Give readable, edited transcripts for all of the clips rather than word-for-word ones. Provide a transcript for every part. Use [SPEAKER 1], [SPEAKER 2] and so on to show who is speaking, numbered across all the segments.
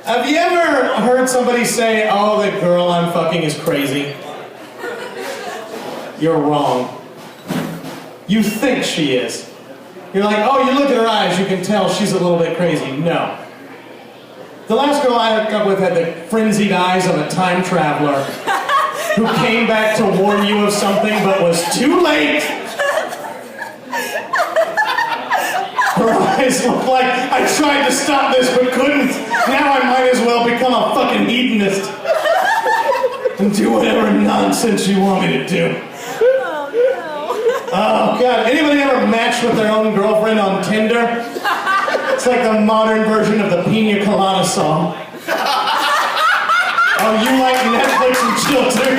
[SPEAKER 1] Have you ever heard somebody say, oh, the girl I'm fucking is crazy? You're wrong. You think she is. You're like, oh, you look at her eyes, you can tell she's a little bit crazy. No. The last girl I hooked up with had the frenzied eyes of a time traveler who came back to warn you of something but was too late. Her eyes looked like I tried to stop this but couldn't. Now I might as well become a fucking hedonist and do whatever nonsense you want me to do. Oh God, anybody ever matched with their own girlfriend on Tinder? It's like the modern version of the Pina Colada song. Oh, you like Netflix and chill too?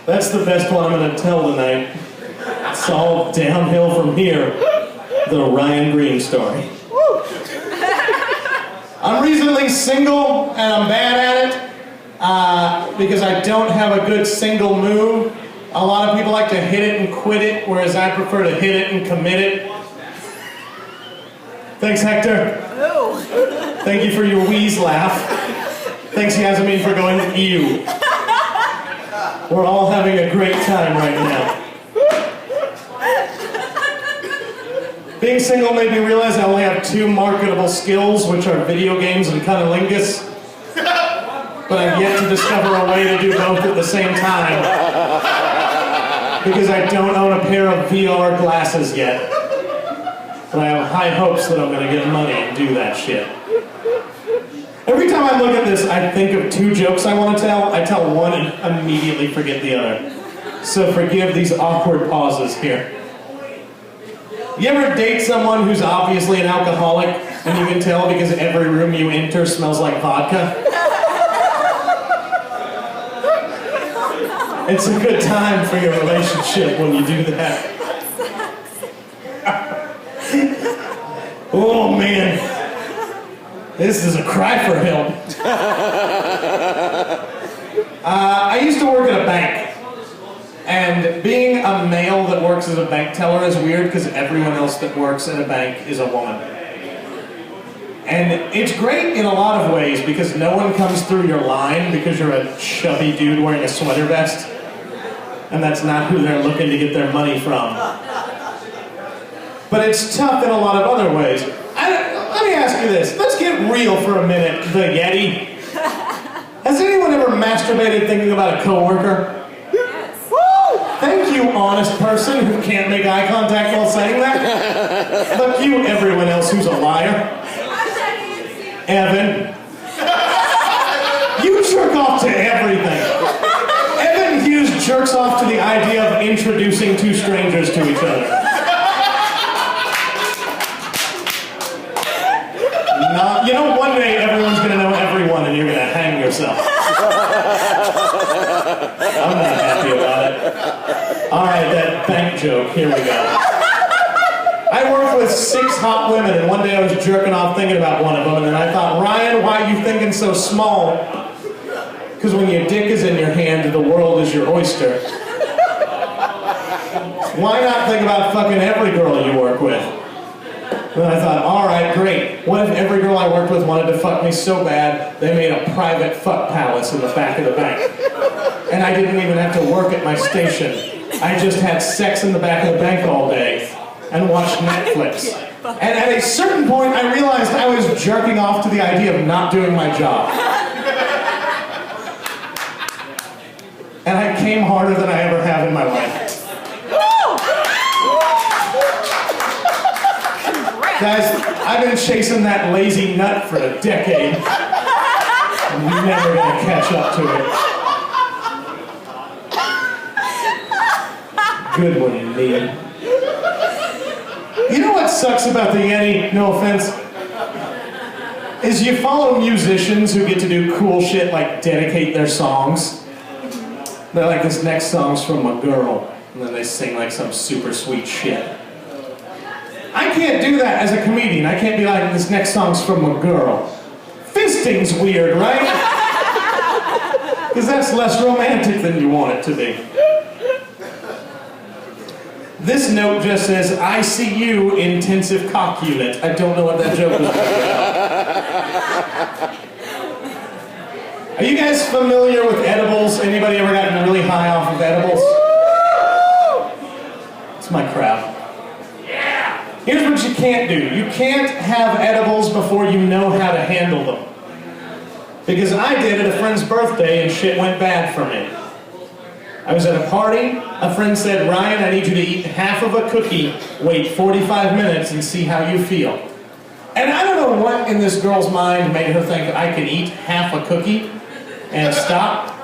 [SPEAKER 1] That's the best one I'm gonna tell tonight. It's all downhill from here. The Orion Reading story. I'm reasonably single and I'm bad at it because I don't have a good single move. A lot of people like to hit it and quit it, whereas I prefer to hit it and commit it. Thanks, Hector. Oh. Thank you for your wheeze laugh. Thanks, Yasmin, for going ew. We're all having a great time right now. Being single made me realize I only have two marketable skills, which are video games and cunnilingus. But I've yet to discover a way to do both at the same time. Because I don't own a pair of VR glasses yet. But I have high hopes that I'm going to get money and do that shit. Every time I look at this, I think of two jokes I want to tell. I tell one and immediately forget the other. So forgive these awkward pauses here. You ever date someone who's obviously an alcoholic and you can tell because every room you enter smells like vodka? It's a good time for your relationship when you do that. Oh man, this is a cry for help. I used to work at a bank, and being a male that works as a bank teller is weird because everyone else that works at a bank is a woman. And it's great in a lot of ways because no one comes through your line because you're a chubby dude wearing a sweater vest. And that's not who they're looking to get their money from. But it's tough in a lot of other ways. Let me ask you this. Let's get real for a minute, the Yeti. Has anyone ever masturbated thinking about a coworker?
[SPEAKER 2] Yes.
[SPEAKER 1] Woo! Thank you, honest person who can't make eye contact while saying that. Fuck you, everyone else who's a liar. Evan. You jerk off to everything. Evan Hughes jerks off to the idea of introducing two strangers to each other. You know, one day everyone's going to know everyone and you're going to hang yourself. I'm not happy about it. Alright, that bank joke, here we go. I worked with 6 hot women and one day I was jerking off thinking about one of them and then I thought, Ryan, why are you thinking so small? Because when your dick is in your hand, the world is your oyster. Why not think about fucking every girl you work with? And I thought, alright, great. What if every girl I worked with wanted to fuck me so bad, they made a private fuck palace in the back of the bank? And I didn't even have to work at my station. I just had sex in the back of the bank all day and watched Netflix. And at a certain point, I realized I was jerking off to the idea of not doing my job. And I came harder than I ever have in my life. Guys, I've been chasing that lazy nut for a decade. I'm never gonna catch up to it. Good one, Liam. You know what sucks about the Yeti, no offense? Is you follow musicians who get to do cool shit like dedicate their songs. They're like, this next song's from a girl. And then they sing like some super sweet shit. I can't do that as a comedian. I can't be like, this next song's from a girl. Fisting's weird, right? Because that's less romantic than you want it to be. This note just says, ICU intensive cock unit. I don't know what that joke was about. Are you guys familiar with edibles? Anybody ever gotten really high off of edibles? It's my crowd. Yeah. Here's what you can't do. You can't have edibles before you know how to handle them. Because I did at a friend's birthday and shit went bad for me. I was at a party, a friend said, Ryan, I need you to eat half of a cookie, wait 45 minutes and see how you feel. And I don't know what in this girl's mind made her think that I could eat half a cookie and stop.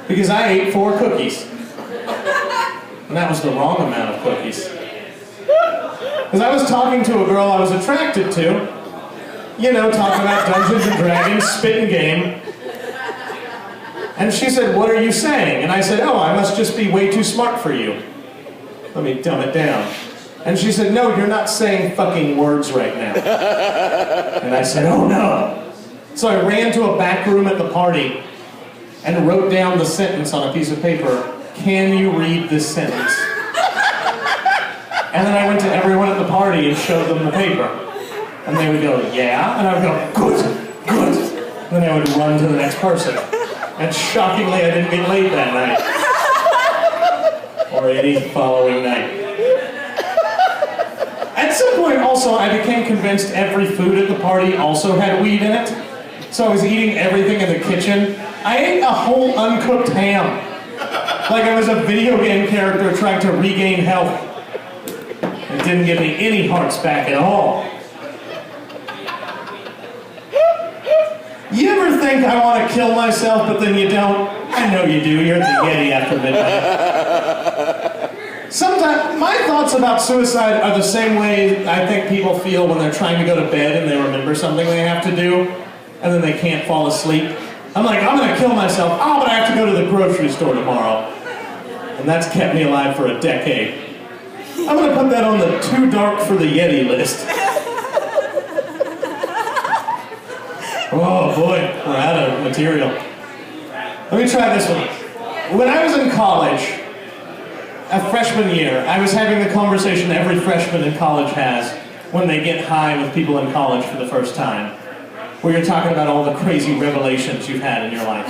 [SPEAKER 1] Because I ate 4 cookies. And that was the wrong amount of cookies. Because I was talking to a girl I was attracted to, you know, talking about Dungeons and Dragons, spitting game. And she said, what are you saying? And I said, oh, I must just be way too smart for you. Let me dumb it down. And she said, no, you're not saying fucking words right now. And I said, oh no. So I ran to a back room at the party and wrote down the sentence on a piece of paper. Can you read this sentence? And then I went to everyone at the party and showed them the paper. And they would go, yeah? And I would go, good, good. And then I would run to the next person. And shockingly, I didn't get laid that night. Or any following night. At some point also, I became convinced every food at the party also had weed in it. So I was eating everything in the kitchen. I ate a whole uncooked ham. Like I was a video game character trying to regain health. It didn't give me any hearts back at all. You ever think I want to kill myself, but then you don't? I know you do. You're at the Yeti after midnight. Sometimes, my thoughts about suicide are the same way I think people feel when they're trying to go to bed and they remember something they have to do, and then they can't fall asleep. I'm like, I'm going to kill myself. Oh, but I have to go to the grocery store tomorrow. And that's kept me alive for a decade. I'm going to put that on the too dark for the Yeti list. Oh boy, we're out of material. Let me try this one. When I was in college, a freshman year, I was having the conversation every freshman in college has when they get high with people in college for the first time, where you're talking about all the crazy revelations you've had in your life.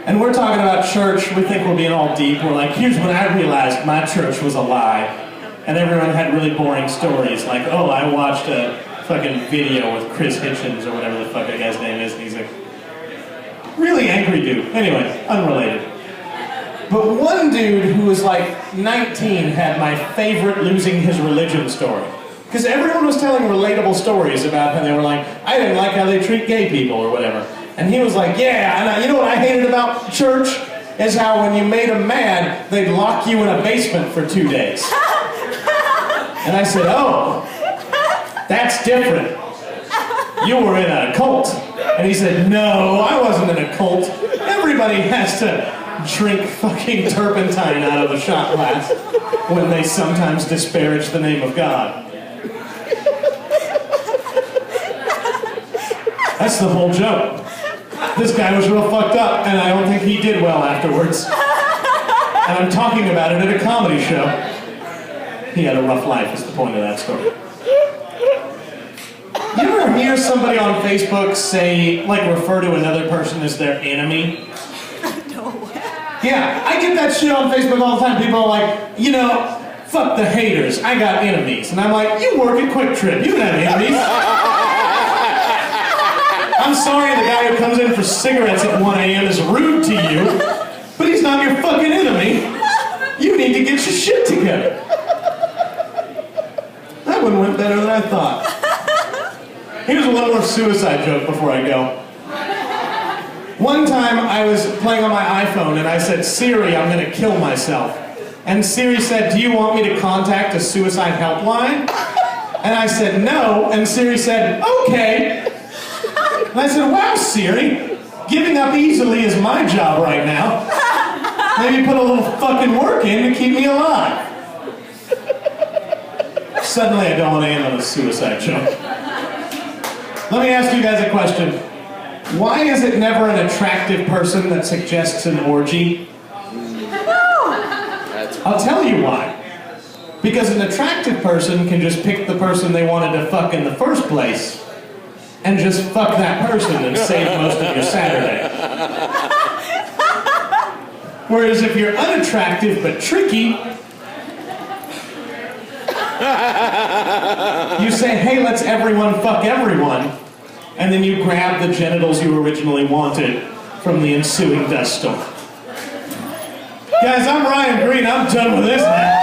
[SPEAKER 1] And we're talking about church, we think we're being all deep, we're like, here's when I realized my church was a lie. And everyone had really boring stories, like, oh, I watched a fucking video with Chris Hitchens or whatever the fuck that guy's name is, and he's a really angry dude. Anyway, unrelated. But one dude who was like 19 had my favorite losing his religion story. Because everyone was telling relatable stories about how they were like, I didn't like how they treat gay people or whatever. And he was like, yeah, and you know what I hated about church? Is how when you made them mad, they'd lock you in a basement for 2 days. And I said, oh, that's different. You were in a cult. And he said, no, I wasn't in a cult. Everybody has to drink fucking turpentine out of a shot glass when they sometimes disparage the name of God. That's the whole joke. This guy was real fucked up, and I don't think he did well afterwards. And I'm talking about it at a comedy show. He had a rough life, is the point of that story. You ever hear somebody on Facebook say, like, refer to another person as their enemy?
[SPEAKER 2] No.
[SPEAKER 1] Yeah, I get that shit on Facebook all the time. People are like, you know, fuck the haters, I got enemies. And I'm like, you work at Quick Trip, you don't have enemies. I'm sorry the guy who comes in for cigarettes at 1 a.m. is rude to you, but he's not your fucking enemy. You need to get your shit together. That one went better than I thought. Here's one more suicide joke before I go. One time I was playing on my iPhone and I said, Siri, I'm going to kill myself. And Siri said, do you want me to contact a suicide helpline? And I said, no. And Siri said, okay. And I said, wow, Siri, giving up easily is my job right now. Maybe put a little fucking work in to keep me alive. Suddenly I don't want to end on a suicide joke. Let me ask you guys a question. Why is it never an attractive person that suggests an orgy? A I'll tell you why. Because an attractive person can just pick the person they wanted to fuck in the first place and just fuck that person and save most of your Saturday. Whereas if you're unattractive but tricky, you say, hey, let's everyone fuck everyone, and then you grab the genitals you originally wanted from the ensuing dust storm. Guys, I'm Ryan Green. I'm done with this now.